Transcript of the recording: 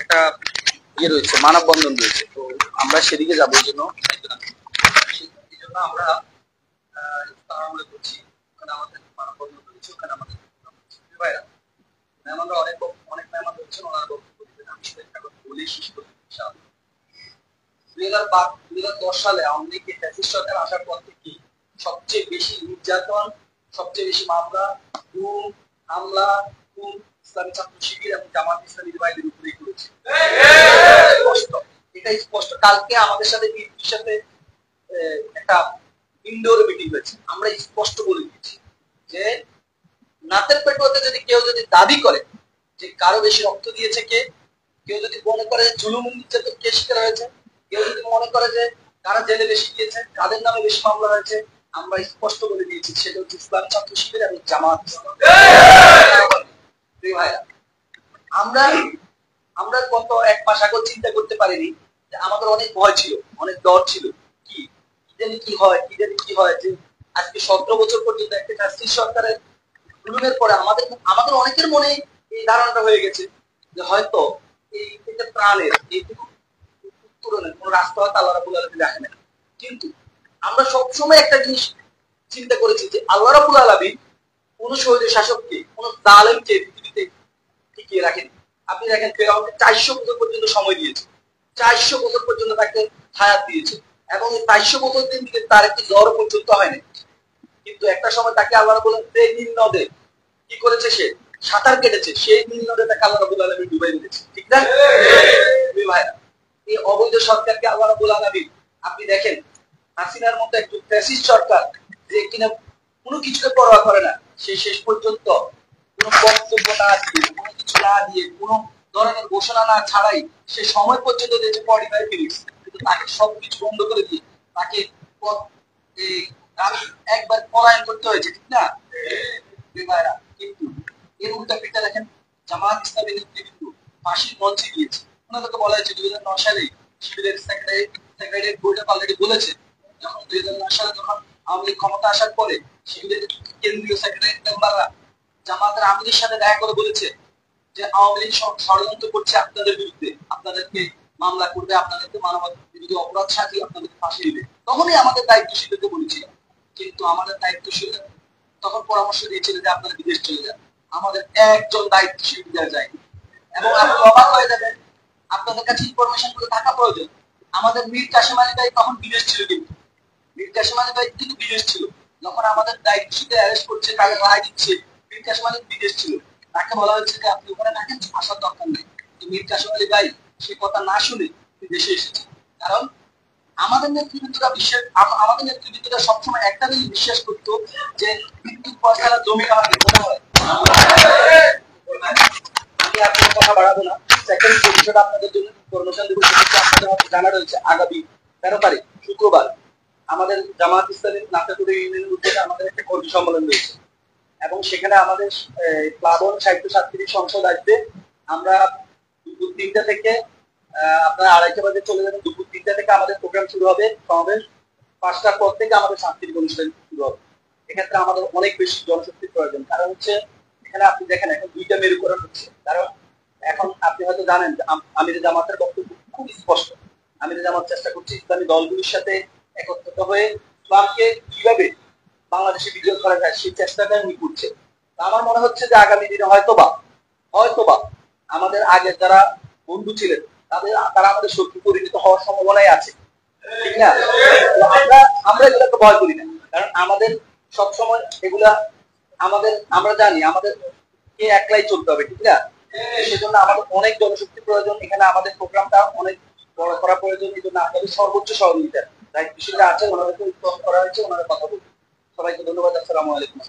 একটা ইয়ে রয়েছে, মানববন্ধন রয়েছে, তো আমরা সেদিকে যাবো। এই জন্য আমরা করছি, ওখানে আমাদের মানববন্ধন রয়েছে, ওখানে আমাদের ভাইরা মেহমানরা অনেক অনেক মেহমান রয়েছেন, ওনারা বক্তব্য দিবেন। আমি সেটা একটা কথা বলেই শেষ করবো ইনশাআল্লাহ। 2010 সালে আওয়ামী লীগের ফ্যাসিস্ট সরকার আসার পর থেকে সবচেয়ে বেশি নির্যাতন, সবচেয়ে বেশি মামলা, গুম, হামলা, খুন ইসলামী ছাত্র শিবির এবং জামাত ইসলামীর বাইরের উপরেই করেছে। এটা স্পষ্ট। কালকে আমাদের সাথে বিএনপির সাথে একটা ইনডোর মিটিং হয়েছে, আমরা স্পষ্ট বলে দিয়েছি যে নাতের পেটুয়াতে যদি কেউ যদি দাবি করে যে কারো বেশি রক্ত দিয়েছে কে, কেউ যদি মনে করে যে জুলুম নির্যাতন কে শিকার হয়েছে, কেউ যদি মনে করে যে কারা জেলে বেশি গিয়েছে, কাদের নামে বেশি মামলা হয়েছে, আমরা স্পষ্ট বলে দিয়েছি সেটা হচ্ছে ইসলামী ছাত্র শিবির এবং জামাত। আমরা আমরা গত এক মাস আগে চিন্তা করতে পারিনি যে আমাদের অনেক ভয় ছিল, অনেক ডর ছিল, কি জানি কি হয়, কি জানি কি হয়, যে আজকে 17 বছর পর্যন্ত একটা ফ্যাসিস্ট সরকারের জুলুমের পরে আমাদের আমাদের অনেকের মনে এই ধারণাটা হয়ে গেছে যে হয়তো এই প্রাণের এইটুকু উত্তরণের কোন রাস্তা হয়তো আল্লাহ রাব্বুল আলামিন রাখেন। কিন্তু আমরা সবসময় একটা জিনিস চিন্তা করেছি যে আল্লাহ রাব্বুল আলামিন কোন শহীদের শাসককে, কোন জালেমকে পৃথিবীতে টিকিয়ে রাখেন। আপনি দেখেন ফেরাউনকে 400 বছর পর্যন্ত সময় দিয়েছে, 400 বছর পর্যন্ত তাকে হায়াত দিয়েছে, এবং এই 400 বছর দিন থেকে তার একটি জ্বর পর্যন্ত হয়নি। কিন্তু একটা সময় তাকে আল্লাহ বলেন নীল নদে কি করেছে, সে সাঁতার কেটেছে, সেই নীল নদে তাকে আল্লাহ রাব্বুল আলামিন ডুবাই দিয়েছে, ঠিক না ভাইরা? এই অবৈধ সরকারকে আল্লাহ রাব্বুল আলামিন, আপনি দেখেন হাসিনার মতো একটু ফ্যাসিস্ট সরকার যে কিনা কোনো কিছুকে পরোয়া করে না, সে শেষ পর্যন্ত কোনো বক্তব্য না দিয়ে, কোনো কিছু না দিয়ে, কোনো ধরনের ঘোষণা না ছাড়াই সে সময় পর্যন্ত দিয়েছে 45 মিনিট, কিন্তু তাকে সবকিছু বন্ধ করে দিয়ে তাকে একবার পলায়ন করতে হয়েছে, ঠিক না ভাইরা? কিন্তু এর উল্টা পিঠটা দেখেন, জামাত ইসলামী নেতৃবৃন্দ ফাঁসির মঞ্চে গিয়েছে। ওনাদেরকে বলা হয়েছে 2009 সালে শিবিরের সেক্রেটারি বোর্ড অলরেডি বলেছে, যখন 2009 সালে যখন আওয়ামী লীগ ক্ষমতা আসার পরে শিবিরের কেন্দ্রীয় সেক্রেটারি মেম্বাররা জামাতের আমিরের সাথে দেখা করে বলেছে যে আওয়ামী লীগ ষড়যন্ত্র করছে আপনাদের বিরুদ্ধে, আপনাদেরকে মামলা করবে, আপনাদেরকে মানবতা বিরোধী অপরাধ সাজিয়ে আপনাদেরকে ফাঁসি দিবে। তখনই আমাদের দায়িত্বশীলকে বলেছিলাম, কিন্তু আমাদের দায়িত্বশীল তখন পরামর্শ দিয়েছিল যে আপনারা বিদেশ চলে যান। আমাদের একজন দায়িত্বশীল বিদেশ যায়, এবং আপনি অবাক হয়ে যাবেন, আপনাদের কাছে ইনফরমেশন গুলো থাকা প্রয়োজন। আমাদের মীর কাসেম আলী ভাই তখন বিদেশ ছিল, কিন্তু মীর কাসেম আলী ভাই কিন্তু বিদেশ ছিল যখন আমাদের দায়িত্বশীলদের অ্যারেস্ট করছে, তাদের রায় দিচ্ছে, মীর কাসেম আলী বিদেশ ছিল। তাকে বলা হচ্ছে যে আপনি ওখানে থাকেন, আসার দরকার নেই। মীর কাসেম আলী ভাই সে কথা না শুনে দেশে এসেছে। কারণ আমাদের নেতৃবৃন্দরা সবসময় একটা জিনিস বিশ্বাস করতো যে বিদ্যুৎ পয়সা জমি কোথায় হয়। আমি আপনার কথা বাড়াবো না, সেকেন্ড পরিষদ আপনাদের জন্য ইনফরমেশন দেবো। আপনাদের মধ্যে জানা রয়েছে আগামী 13 তারিখ শুক্রবার আমাদের জামাত ইসলামী নাতাপুর ইউনিয়নের উদ্যোগে আমাদের একটা কর্মী সম্মেলন রয়েছে, এবং সেখানে আমাদের প্লাবন সাহিত্য ছাত্রীর সংসদ আসবে। আমরা দুপুর 3টা থেকে আপনারা 2:30 বাজে চলে যাবেন। দুপুর 3টা থেকে আমাদের প্রোগ্রাম শুরু হবে, সমাবেশ 5টার পর থেকে আমাদের সাংস্কৃতিক অনুষ্ঠান শুরু হবে। এক্ষেত্রে আমাদের অনেক বেশি জনশক্তির প্রয়োজন, কারণ হচ্ছে এখানে আপনি দেখেন এখন 2টা মেরুকরণ হচ্ছে। কারণ এখন আপনি হয়তো জানেন আমিরে জামাতের বক্তব্য খুব স্পষ্ট। আমিরে জামাত চেষ্টা করছে ইসলামী দলগুলির সাথে একত্রিত হয়ে ইসলামকে কিভাবে বাংলাদেশে বিজয় করা যায় সেই চেষ্টাটা উনি করছে। আমার মনে হচ্ছে যে আগামী দিনে হয়তোবা আমাদের আগের যারা বন্ধু ছিলেন তারা আমাদের শত্রু পরিণত হওয়ার সম্ভাবনাই আছে, ঠিক না? আমরা এগুলোকে ভয় করি না, কারণ আমাদের সবসময় এগুলা আমরা জানি আমাদের কে একলাই চলতে হবে, ঠিক না? সেজন্য আমাদের অনেক জনশক্তি প্রয়োজন। এখানে আমাদের প্রোগ্রামটা অনেক বড় করা প্রয়োজন। এই জন্য আপনাদের সর্বোচ্চ সহযোগিতা দায়িত্বশীলরা আছে, ওনাদেরকে উত্তম করা হয়েছে, ওনারা কথা বলবেন। সবাইকে ধন্যবাদ। আসসালামু আলাইকুম।